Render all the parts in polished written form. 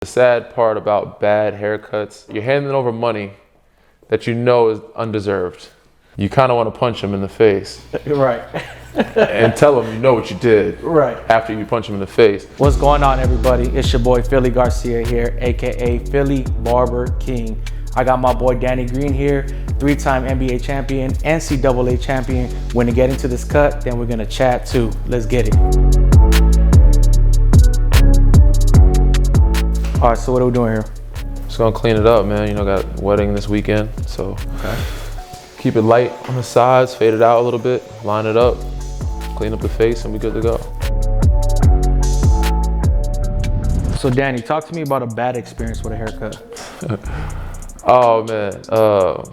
The sad part about bad haircuts, you're handing over money that you know is undeserved. You kind of want to punch them in the face. Right. And tell them you know what you did. Right. After you punch them in the face. What's going on, everybody? It's your boy Philly Garcia here, aka Philly Barber King. I got my boy Danny Green here, 3-time NBA champion, NCAA champion. When to get into this cut, then we're gonna chat too. Let's get it. All right, so what are we doing here? Just gonna clean it up, man. You know, got a wedding this weekend, so keep it light on the sides, fade it out a little bit, line it up, clean up the face, and we good to go. So Danny, talk to me about a bad experience with a haircut. Oh man,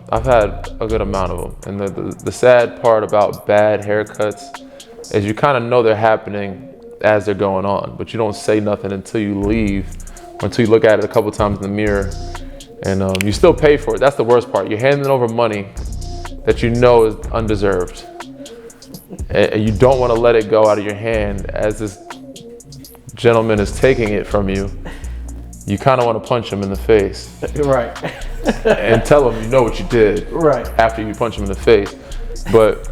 I've had a good amount of them. And the sad part about bad haircuts is you kind of know they're happening as they're going on, but you don't say nothing until you leave, or until you look at it a couple times in the mirror, and you still pay for it. That's the worst part. You're handing over money that you know is undeserved, and you don't want to let it go out of your hand as this gentleman is taking it from you. You kind of want to punch him in the face. Right. And tell him you know what you did. Right. After you punch him in the face. But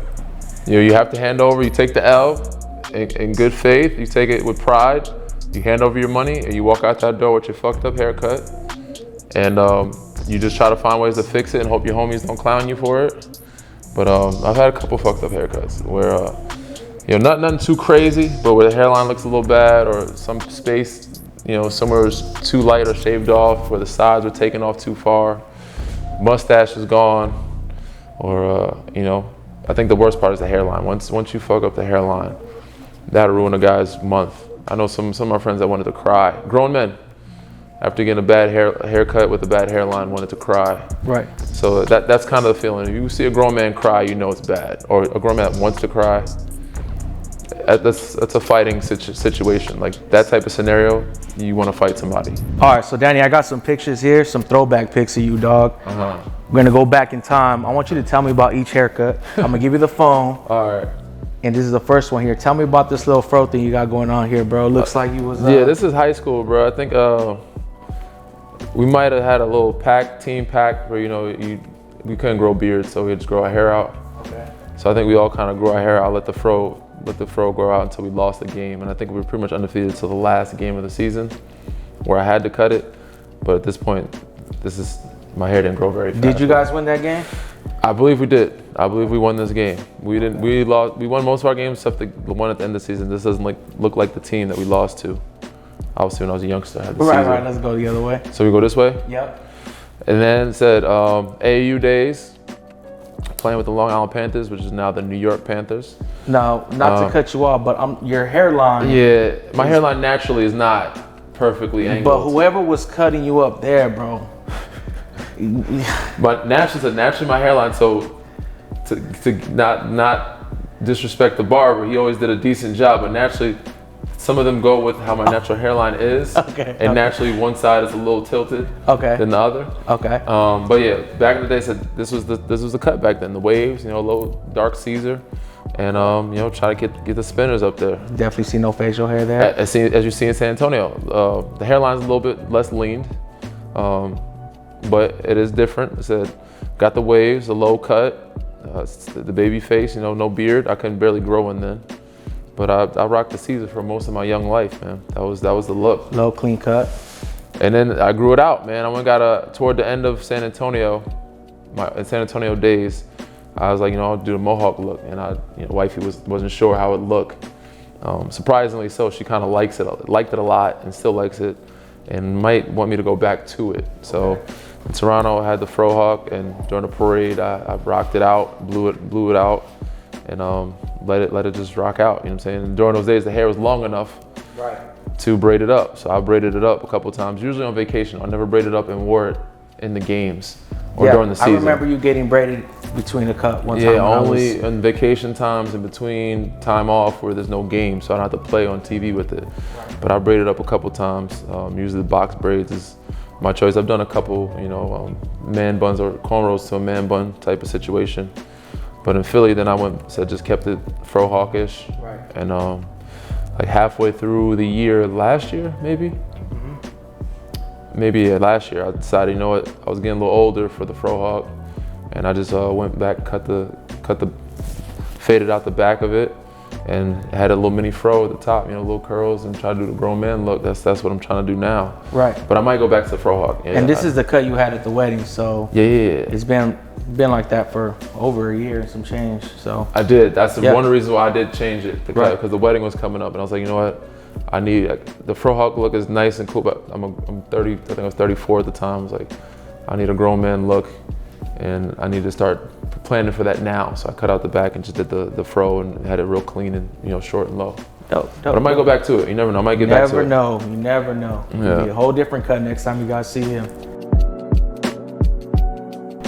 you have to hand over, you take the L in good faith, you take it with pride, you hand over your money, and you walk out that door with your fucked up haircut. And you just try to find ways to fix it and hope your homies don't clown you for it. But I've had a couple fucked up haircuts where, nothing too crazy, but where the hairline looks a little bad, or some space, somewhere was too light or shaved off, where the sides were taken off too far, mustache is gone, or I think the worst part is the hairline. Once you fuck up the hairline, that'll ruin a guy's month. I know some of my friends that wanted to cry. Grown men, after getting a bad haircut with a bad hairline, wanted to cry. Right. So that's kind of the feeling. If you see a grown man cry, you know it's bad. Or a grown man that wants to cry, that's a fighting situation. Like that type of scenario, you want to fight somebody. All right, so Danny, I got some pictures here, some throwback pics of you, dog. We're gonna go back in time. I want you to tell me about each haircut. I'm gonna give you the phone. All right. And this is the first one here. Tell me about this little fro thing you got going on here, bro. Looks like you was. Yeah, this is high school, bro. I think we might have had a little team pack where we couldn't grow beards, so we just grow our hair out. Okay. So I think we all kind of grew our hair out, let the fro grow out until we lost the game. And I think we were pretty much undefeated till the last game of the season, where I had to cut it. But at this point, my hair didn't grow very fast. Did you guys win that game? I believe we did. I believe we won this game. We won most of our games except the one at the end of the season. This doesn't look like the team that we lost to. Obviously, when I was a youngster, I had the season. Right, let's go the other way. So we go this way? Yep. And then it said AAU days, playing with the Long Island Panthers, which is now the New York Panthers. Now, not to cut you off, but your hairline. Yeah, my hairline naturally is not perfectly angled. But whoever was cutting you up there, bro. But naturally my hairline, so to not disrespect the barber, he always did a decent job, but naturally some of them go with how my natural hairline is. Okay. And naturally one side is a little tilted than the other. Okay. But yeah, back in the day, said this was the cut back then. The waves, low dark Caesar, and try to get the spinners up there. Definitely see no facial hair there. As you see in San Antonio, the hairline's a little bit less leaned, but it is different. It said got the waves, the low cut, the baby face. No beard. I couldn't barely grow one then. But I rocked the Caesar for most of my young life, man. That was the look. Low, clean cut. And then I grew it out, man. I got toward the end of San Antonio, my San Antonio days, I was like, I'll do the mohawk look. And wifey wasn't sure how it looked. Surprisingly so, she kind of liked it a lot and still likes it, and might want me to go back to it. So in Toronto, I had the fro hawk, and during the parade, I rocked it out, blew it out, and let it just rock out, you know what I'm saying? And during those days, the hair was long enough to braid it up. So I braided it up a couple times, usually on vacation. I never braided up and wore it in the games or during the season. I remember you getting braided between the cut one time. Yeah, only on vacation times and between time off where there's no game, so I don't have to play on TV with it. Right. But I braided up a couple times. Usually the box braids is my choice. I've done a couple, man buns or cornrows to a man bun type of situation. But in Philly, then I just kept it fro hawkish. Right. And like halfway through the year, last year maybe, maybe last year, I decided, you know what, I was getting a little older for the Frohawk, and I just went back, faded out the back of it, and had a little mini fro at the top, little curls, and try to do the grown man look. That's what I'm trying to do now. Right. But I might go back to the Frohawk. And this is the cut you had at the wedding, so yeah. It's been like that for over a year and some change. So I did. That's one of the reasons why I did change it, because the wedding was coming up, and I was like, you know what? I need the Frohawk look is nice and cool, but I'm 30. I think I was 34 at the time. I was like, I need a grown man look, and I need to start planning for that now. So I cut out the back and just did the fro and had it real clean and short and low. Dope. But I might go back to it. You never know. I might get back to it. You never know. It'll be a whole different cut next time you guys see him.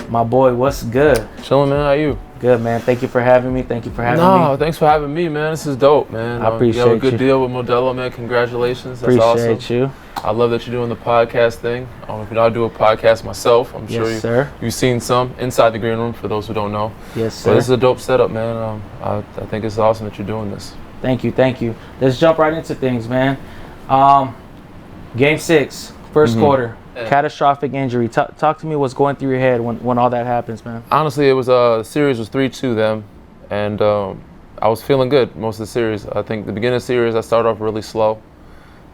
My boy, what's good? Chilling, man. How you? Good, man. Thank you for having me. Thanks for having me, man. This is dope, man. I appreciate you. Have a good deal with Modelo, man. Congratulations. That's awesome. Appreciate you. I love that you're doing the podcast thing. If you know, I do a podcast myself. I'm sure you've seen some inside the green room, for those who don't know. Yes, sir. But this is a dope setup, man. I think it's awesome that you're doing this. Thank you. Let's jump right into things, man. Game 6, first quarter. Catastrophic injury. Talk to me what's going through your head when all that happens, man. Honestly, it was the series was 3-2 them, and I was feeling good most of the series. I think the beginning of the series I started off really slow.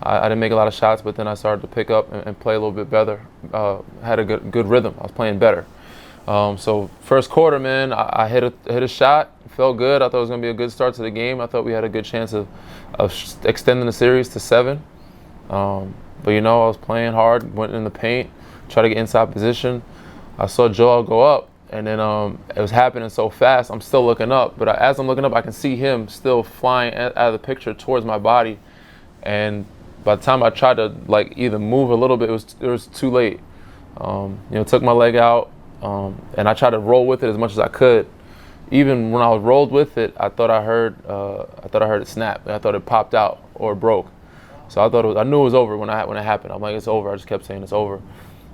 I didn't make a lot of shots, but then I started to pick up and play a little bit better. Had a good rhythm. I was playing better. So first quarter, man, I hit a shot. Felt good. I thought it was gonna be a good start to the game. I thought we had a good chance of extending the series to 7. But I was playing hard, went in the paint, tried to get inside position. I saw Joel go up, and then it was happening so fast. I'm still looking up, but as I'm looking up, I can see him still flying out of the picture towards my body. And by the time I tried to either move a little bit, it was too late. Took my leg out, and I tried to roll with it as much as I could. Even when I was rolled with it, I thought I heard it snap. I thought it popped out or broke. So I knew it was over when it happened. I'm like, it's over. I just kept saying it's over.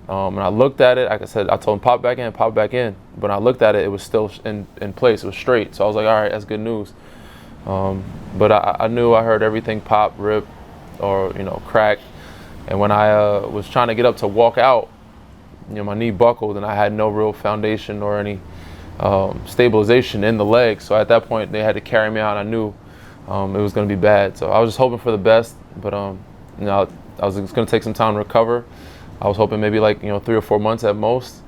And I looked at it. Like I said, I told him pop back in. But when I looked at it, it was still in place. It was straight. So I was like, all right, that's good news. But I knew I heard everything pop, rip, or crack. And when I was trying to get up to walk out, my knee buckled, and I had no real foundation or any stabilization in the leg. So at that point, they had to carry me out. I knew it was going to be bad. So I was just hoping for the best. But I was going to take some time to recover. I was hoping maybe 3 or 4 months at most.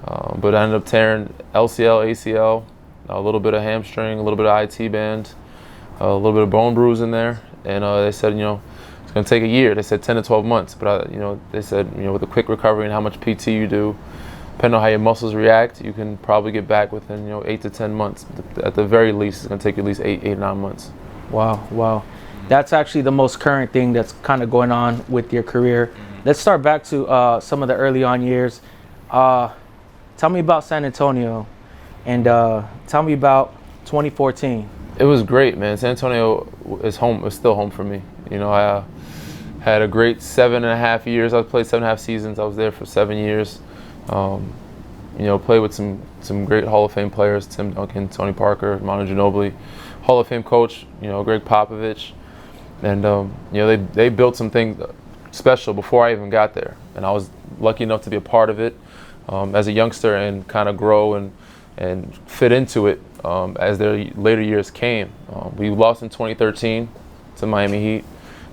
But I ended up tearing LCL, ACL, a little bit of hamstring, a little bit of IT band, a little bit of bone bruise in there. And they said, it's going to take a year. They said 10 to 12 months. But, they said, with a quick recovery and how much PT you do, depending on how your muscles react, you can probably get back within, 8 to 10 months. At the very least, it's going to take you at least 8 or 9 months. Wow. That's actually the most current thing that's kind of going on with your career. Let's start back to some of the early on years. Tell me about San Antonio, and tell me about 2014. It was great, man. San Antonio is home. It's still home for me. I had a great 7.5 years. I played 7.5 seasons. I was there for 7 years. Played with some great Hall of Fame players: Tim Duncan, Tony Parker, Manu Ginobili, Hall of Fame coach, Greg Popovich. And, they built something special before I even got there. And I was lucky enough to be a part of it as a youngster and kind of grow and fit into it as their later years came. We lost in 2013 to Miami Heat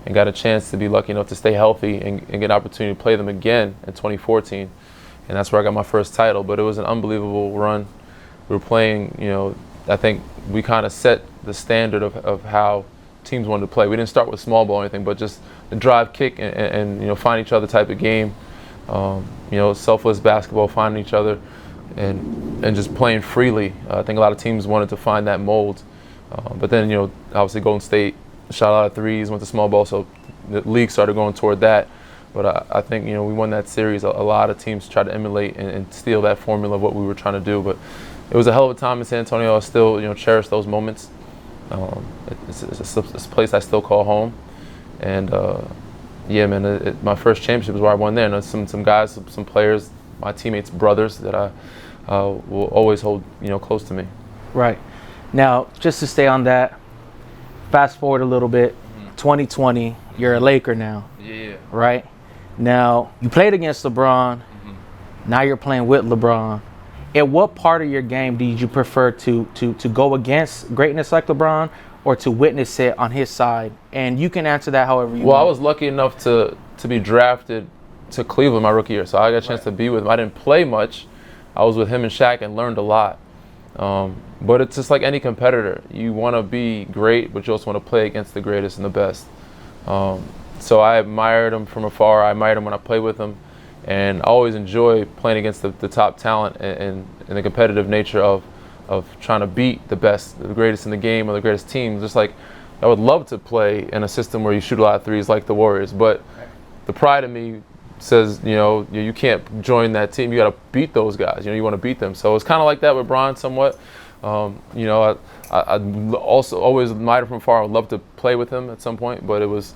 and got a chance to be lucky enough to stay healthy and get an opportunity to play them again in 2014. And that's where I got my first title. But it was an unbelievable run. We were playing, I think we kind of set the standard of how teams wanted to play. We didn't start with small ball or anything, but just the drive, kick, and find each other type of game. Selfless basketball, finding each other, and just playing freely. I think a lot of teams wanted to find that mold. But then, obviously Golden State shot a lot of threes, went to small ball, so the league started going toward that. But I think, we won that series. A lot of teams tried to emulate and steal that formula of what we were trying to do. But it was a hell of a time in San Antonio. I still, cherish those moments. It's a place I still call home, and my first championship is where I won there. And some guys, some players, my teammates, brothers that I will always hold close to me. Right. Now, just to stay on that, fast forward a little bit, 2020, you're a Laker now. Yeah. Right. Now, you played against LeBron. Now you're playing with LeBron. At what part of your game did you prefer to go against greatness like LeBron, or to witness it on his side? And you can answer that however you want. Well, I was lucky enough to be drafted to Cleveland my rookie year, so I got a chance to be with him. I didn't play much. I was with him and Shaq and learned a lot. But it's just like any competitor. You want to be great, but you also want to play against the greatest and the best. So I admired him from afar. I admired him when I played with him. And I always enjoy playing against the top talent and the competitive nature of trying to beat the best, the greatest in the game, or the greatest teams. Just like I would love to play in a system where you shoot a lot of threes like the Warriors, but the pride in me says, you can't join that team. You got to beat those guys. You want to beat them. So it's kind of like that with Bron somewhat. I also always admired him from afar. I would love to play with him at some point, but it was,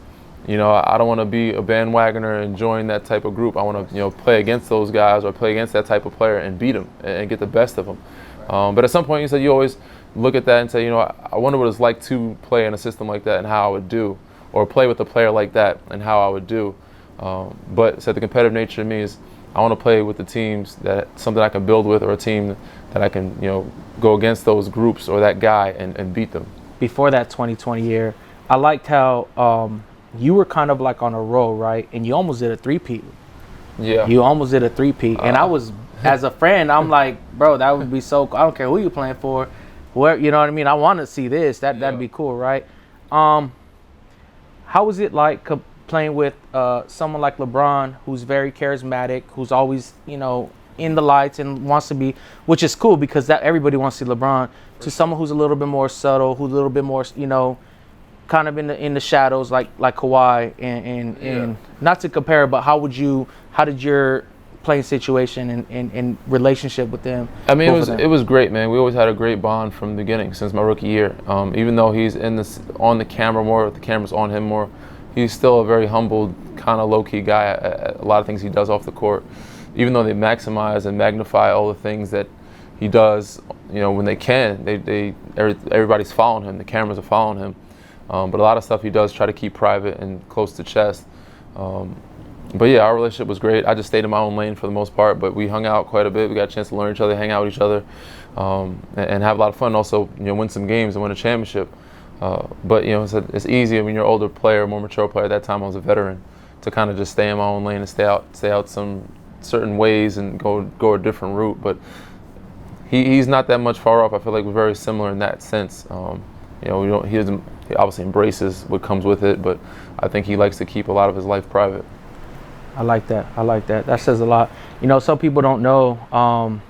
I don't want to be a bandwagoner and join that type of group. I want to, play against those guys or play against that type of player and beat them and get the best of them. But at some point, you said you always look at that and say, I wonder what it's like to play in a system like that and how I would do, or play with a player like that and how I would do. But so the competitive nature of me is I want to play with the teams that something I can build with, or a team that I can, go against those groups or that guy and beat them. Before that 2020 year, I liked how you were kind of like on a roll, right? And you almost did a three-peat. Yeah. You almost did a three-peat. And I was, as a friend, I'm like, bro, that would be so cool. I don't care who you're playing for. Where, you know what I mean? I want to see this. That'd be cool, right? How was it like playing with someone like LeBron, who's very charismatic, who's always, in the lights and wants to be, which is cool because that everybody wants to see LeBron, to someone who's a little bit more subtle, who's a little bit more, kind of in the shadows, like Kawhi, and not to compare, but how did your playing situation and relationship with them? I mean, it was great, man. We always had a great bond from the beginning since my rookie year. Even though he's on the camera more, the camera's on him more, he's still a very humble, kind of low-key guy at a lot of things he does off the court. Even though they maximize and magnify all the things that he does, when they can, everybody's following him. The cameras are following him. But a lot of stuff he does try to keep private and close to chest. But yeah, our relationship was great. I just stayed in my own lane for the most part, but we hung out quite a bit. We got a chance to learn each other, hang out with each other, and have a lot of fun. Also, win some games and win a championship. But it's easier when you're an older player, more mature player. At that time, I was a veteran, to kind of just stay in my own lane and stay out some certain ways and go a different route. But he's not that much far off. I feel like we're very similar in that sense. He obviously embraces what comes with it, but I think he likes to keep a lot of his life private. I like that. That says a lot. Some people don't know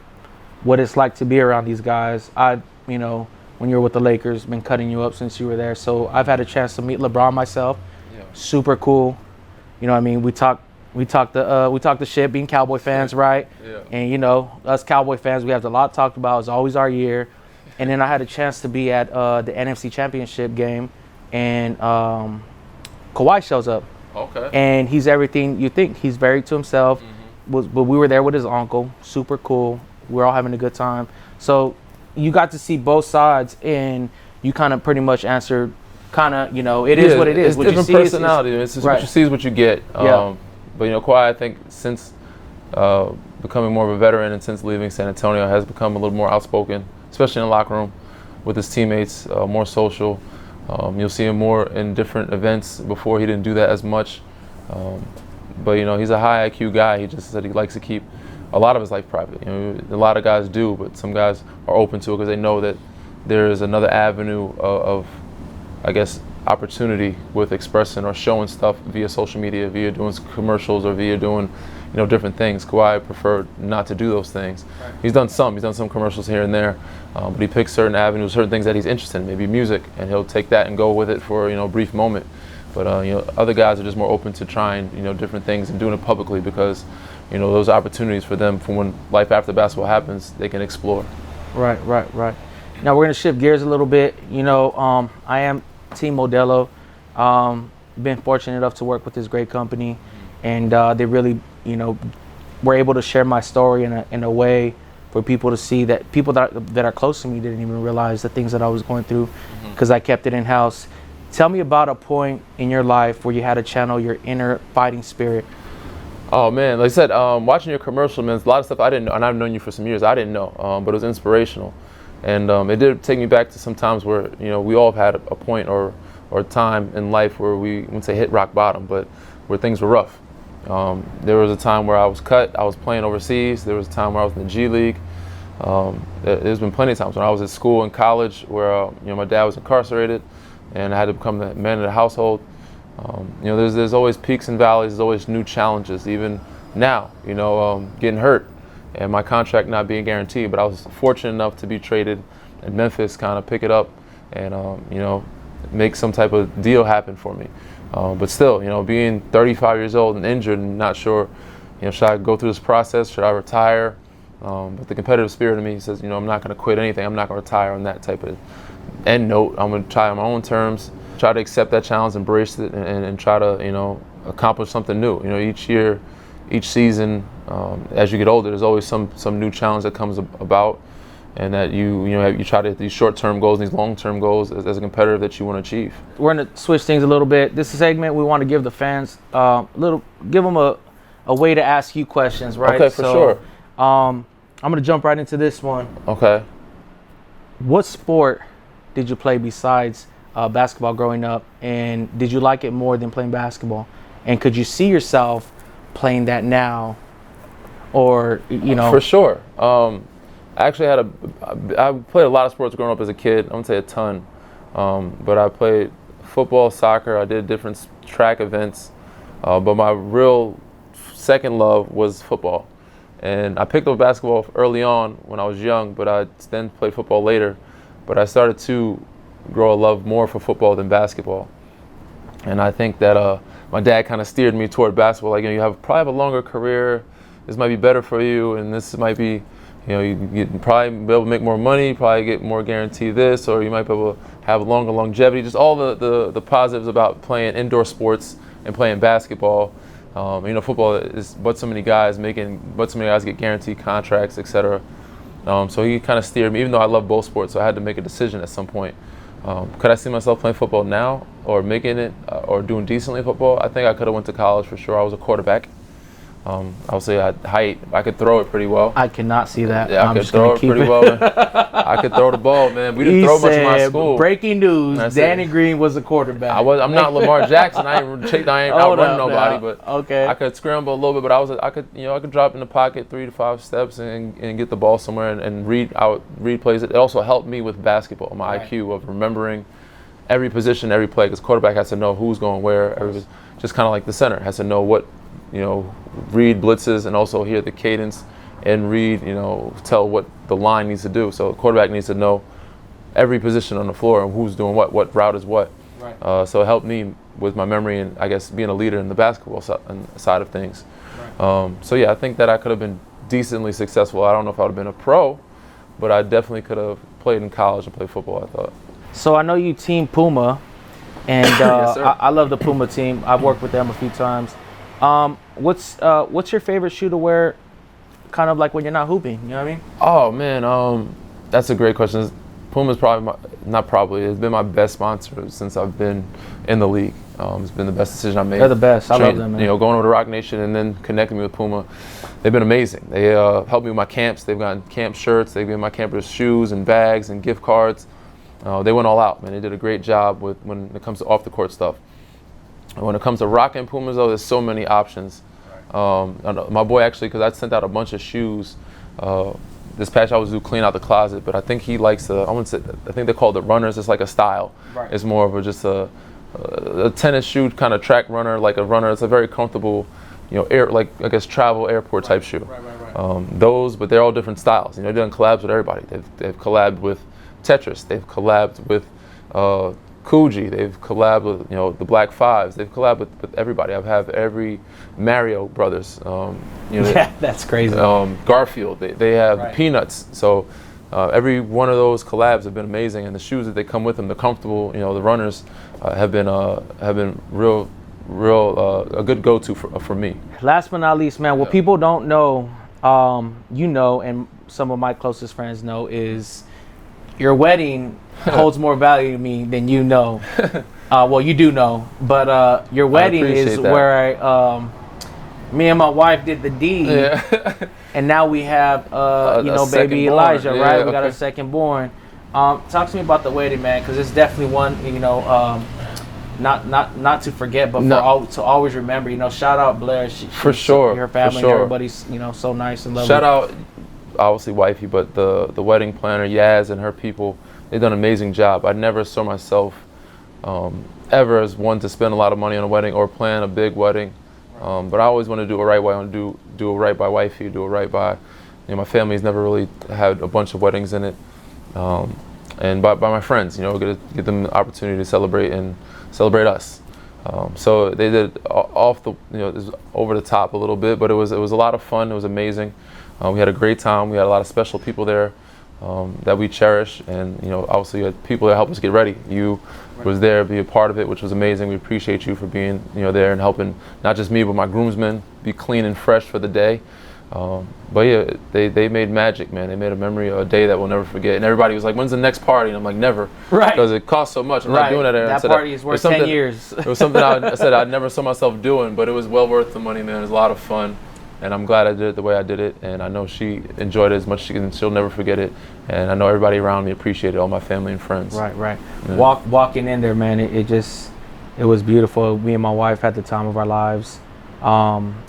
what it's like to be around these guys. When you're with the Lakers, been cutting you up since you were there. So I've had a chance to meet LeBron myself. Yeah. Super cool. You know what I mean? We talked the shit, being Cowboy fans, right? Yeah. And us Cowboy fans, we have a lot talked about. It's always our year. And then I had a chance to be at the NFC Championship game, and Kawhi shows up. Okay. And he's everything you think. He's very to himself. Mm-hmm. But we were there with his uncle. Super cool. We're all having a good time. So you got to see both sides, and you kind of pretty much answered it is what it is. It's what different you see personality. It's just right. What you see is what you get. Yeah. But Kawhi, I think since becoming more of a veteran and since leaving San Antonio, has become a little more outspoken, especially in the locker room with his teammates, more social. You'll see him more in different events. Before, he didn't do that as much. But he's a high IQ guy. He just said he likes to keep a lot of his life private. A lot of guys do, but some guys are open to it because they know that there is another avenue of I guess, opportunity with expressing or showing stuff via social media, via doing commercials, or via doing different things. Kawhi preferred not to do those things. Right. He's done some commercials here and there, but he picks certain avenues, certain things that he's interested in, maybe music, and he'll take that and go with it for a brief moment. But other guys are just more open to trying different things and doing it publicly because those opportunities for them for when life after basketball happens, they can explore. Right. Now we're gonna shift gears a little bit. I am Team Modelo. Been fortunate enough to work with this great company, and they really, were able to share my story in a way for people to see that people that are close to me didn't even realize the things that I was going through because I kept it in house. Tell me about a point in your life where you had to channel your inner fighting spirit. Oh man, like I said, watching your commercial, man, there's a lot of stuff I didn't know, and I've known you for some years. I didn't know, but it was inspirational, and it did take me back to some times where we all have had a point or a time in life where we wouldn't say hit rock bottom, but where things were rough. There was a time where I was cut. I was playing overseas. There was a time where I was in the G League. There's been plenty of times when I was at school and college where my dad was incarcerated, and I had to become the man of the household. There's always peaks and valleys. There's always new challenges. Even now, getting hurt and my contract not being guaranteed. But I was fortunate enough to be traded in Memphis, kind of pick it up and make some type of deal happen for me. But still, being 35 years old and injured and not sure, should I go through this process? Should I retire? But the competitive spirit in me says, I'm not going to quit anything. I'm not going to retire on that type of end note. I'm going to try on my own terms. Try to accept that challenge, embrace it, and try to, accomplish something new. Each year, each season, as you get older, there's always some new challenge that comes about, and that you try to hit these short-term goals, these long-term goals as a competitor that you want to achieve. We're going to switch things a little bit. This segment, we want to give the fans give them a way to ask you questions, right? Okay, for sure. I'm going to jump right into this one. Okay. What sport did you play besides basketball growing up, and did you like it more than playing basketball? And could you see yourself playing that now, or For sure. I actually I played a lot of sports growing up as a kid. I wouldn't say a ton, but I played football, soccer. I did different track events, but my real second love was football. And I picked up basketball early on when I was young, but I then played football later. But I started to grow a love more for football than basketball. And I think that my dad kind of steered me toward basketball. Like, you probably have a longer career. This might be better for you, and this might be, you probably be able to make more money, probably get more guarantee this, or you might be able to have longer longevity. Just all the positives about playing indoor sports and playing basketball. Football is what so many guys get guaranteed contracts, etc. So he kind of steered me, even though I love both sports. So I had to make a decision at some point. Could I see myself playing football now, or making it, or doing decently in football? I think I could have went to college for sure. I was a quarterback. I would say I had height. I could throw it pretty well. I cannot see that. Yeah, I could throw it pretty well, man. I could throw the ball, man. We didn't throw much in my school. Breaking news: Danny Green was a quarterback. I'm not Lamar Jackson. I ain't outrunning nobody, but okay. I could scramble a little bit. But I could drop in the pocket 3 to 5 steps and get the ball somewhere and read plays. It also helped me with basketball, my IQ of remembering every position, every play, because quarterback has to know who's going where. Just kind of like the center has to know what. Read blitzes and also hear the cadence and read, tell what the line needs to do. So the quarterback needs to know every position on the floor and who's doing what route is what. Right. So it helped me with my memory and I guess being a leader in the basketball side of things. Right. I think that I could have been decently successful. I don't know if I would have been a pro, but I definitely could have played in college and played football, I thought. So I know you team Puma, and yes, I love the Puma team. I've worked with them a few times. What's your favorite shoe to wear, kind of like when you're not hooping? You know what I mean? Oh man, that's a great question. Puma's it's been my best sponsor since I've been in the league. It's been the best decision I made. They're the best. I love them, man. Going over to Rock Nation and then connecting me with Puma, they've been amazing. They helped me with my camps. They've gotten camp shirts. They've given my campers shoes and bags and gift cards. They went all out, man. They did a great job when it comes to off the court stuff. When it comes to rocking Pumas, though, there's so many options. My boy actually, because I sent out a bunch of shoes. This patch I was to clean out the closet, but I think he likes I think they're called the runners. It's like a style. Right. It's more of just a tennis shoe kind of track runner, like a runner. It's a very comfortable, travel airport type shoe. Right. But they're all different styles. They've done collabs with everybody. They've collabed with Tetris. They've collabed with Coogee. They've collabed with the Black Fives. They've collabed with everybody. I have every Mario Brothers. Yeah, that's crazy. Garfield. They have Peanuts. So every one of those collabs have been amazing, and the shoes that they come with them, they're comfortable. The runners have been real a good go-to for me. Last but not least, man, what people don't know, and some of my closest friends know, is your wedding holds more value to me than you know. Well, you do know, but your wedding is where Me and my wife did the deed. Yeah. And now we have, baby Elijah, right? We got our second born. Talk to me about the wedding, man, because it's definitely one, not to forget, but to always remember. Shout out Blair. For sure. Her family, for sure. Everybody's, so nice and lovely. Shout out, obviously, wifey, but the wedding planner, Yaz, and her people, they've done an amazing job. I never saw myself ever as one to spend a lot of money on a wedding or plan a big wedding. But I always want to do it right way. I want to do it right by wifey, do it right by, my family's never really had a bunch of weddings in it. And by my friends, get them the opportunity to celebrate us. So they did off the, it was over the top a little bit, but it was a lot of fun. It was amazing. We had a great time. We had a lot of special people there that we cherish, and obviously you had people that helped us get ready. You was there, be a part of it, which was amazing. We appreciate you for being there and helping not just me but my groomsmen be clean and fresh for the day. But yeah, they made magic, man. They made a memory, a day that we'll never forget. And everybody was like, "When's the next party?" And I'm like, "Never," right? Because it costs so much. I'm not doing that. That party is worth 10 years. It was something I said I never saw myself doing, but it was well worth the money, man. It was a lot of fun. And I'm glad I did it the way I did it, and I know she enjoyed it as much as she can. She'll never forget it, and I know everybody around me appreciated it, all my family and friends. Right. Yeah. Walking in there, man, it was beautiful. Me and my wife had the time of our lives.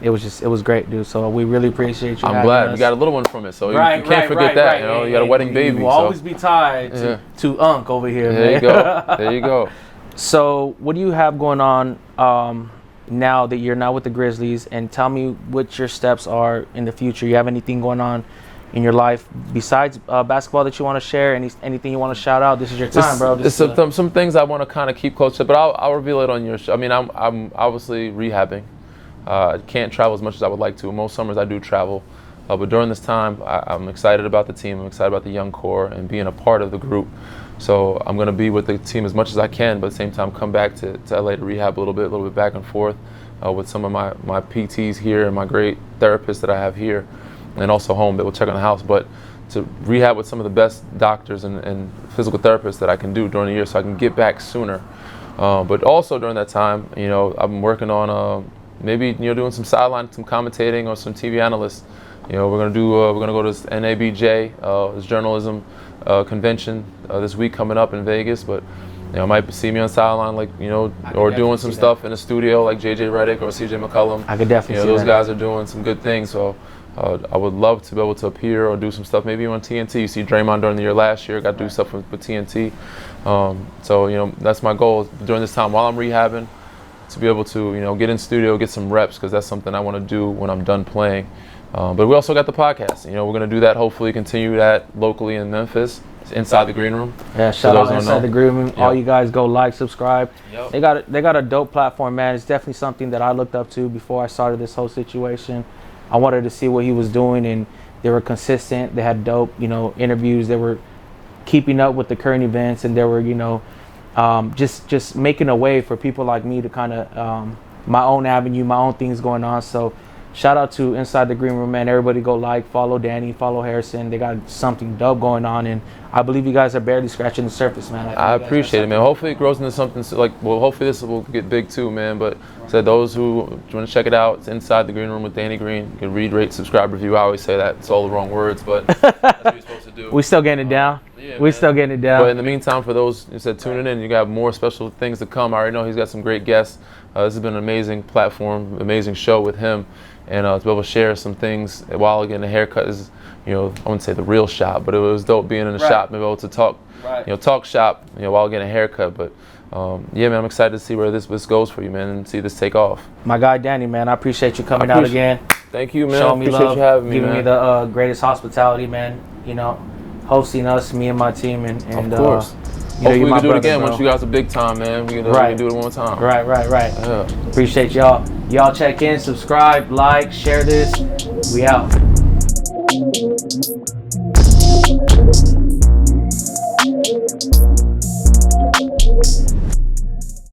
It was great, dude. So we really appreciate you. I'm glad we got a little one from it, so you can't forget that. You got a wedding baby. You will always be tied to Unc over here. There you go. There you go. So what do you have going on? Now that you're not with the Grizzlies, and tell me what your steps are in the future. You have anything going on in your life besides basketball that you want to share? Anything you want to shout out? This is your time, bro. There's some things I want to kind of keep close to, but I'll reveal it on your show. I mean, I'm obviously rehabbing. I can't travel as much as I would like to. Most summers I do travel, but during this time I'm excited about the team. I'm excited about the young core and being a part of the group. So I'm going to be with the team as much as I can, but at the same time come back to LA to rehab a little bit back and forth with some of my PTs here and my great therapists that I have here, and also home that will check on the house. But to rehab with some of the best doctors and physical therapists that I can do during the year so I can get back sooner. But also during that time, I'm working on maybe doing some sideline, some commentating or some TV analysts. We're gonna go to this NABJ, this journalism convention this week coming up in Vegas, but might see me on sideline, or doing some stuff in the studio like JJ Redick or CJ McCollum. I could definitely see those that. guys are doing some good things, so I would love to be able to appear or do some stuff maybe on TNT. You see Draymond during the year last year, got to do stuff with TNT. So that's my goal during this time while I'm rehabbing, to be able to get in studio, get some reps, because that's something I want to do when I'm done playing. But we also got the podcast. We're going to do that, hopefully continue that locally in Memphis. It's Inside the Green Room. Yeah, shout out Inside the Green Room. Yep. All you guys go like, subscribe. Yep. They got a dope platform, man. It's definitely something that I looked up to before I started this whole situation. I wanted to see what he was doing, and they were consistent. They had dope, interviews. They were keeping up with the current events, and they were, just making a way for people like me to kind of my own avenue, my own things going on. So shout out to Inside the Green Room, man. Everybody go like, follow Danny, follow Harrison. They got something dope going on, and I believe you guys are barely scratching the surface, man. I appreciate it, man. hopefully it grows into something hopefully this will get big too, man. But so those who want to check it out, it's Inside the Green Room with Danny Green. You can read, rate, subscribe, review. I always say that. It's all the wrong words, but that's what you're supposed to do. We still getting it down. Yeah, we still getting it down. But in the meantime, for those who said tuning in, you got more special things to come. I already know he's got some great guests. This has been an amazing platform, amazing show with him. And to be able to share some things while getting a haircut is, I wouldn't say the real shop, but it was dope being in the shop and be able to talk, talk shop, while getting a haircut. But yeah, man, I'm excited to see where this goes for you, man, and see this take off. My guy Danny, man, I appreciate you coming out again. Thank you, man. Showing me appreciate love, you having me, giving man. me the greatest hospitality, man. Hosting us, me and my team, and of course. Hopefully we can do it again once you guys are big time, man. We can do it one more time. Right. Yeah. Appreciate y'all. Y'all check in, subscribe, like, share this. We out.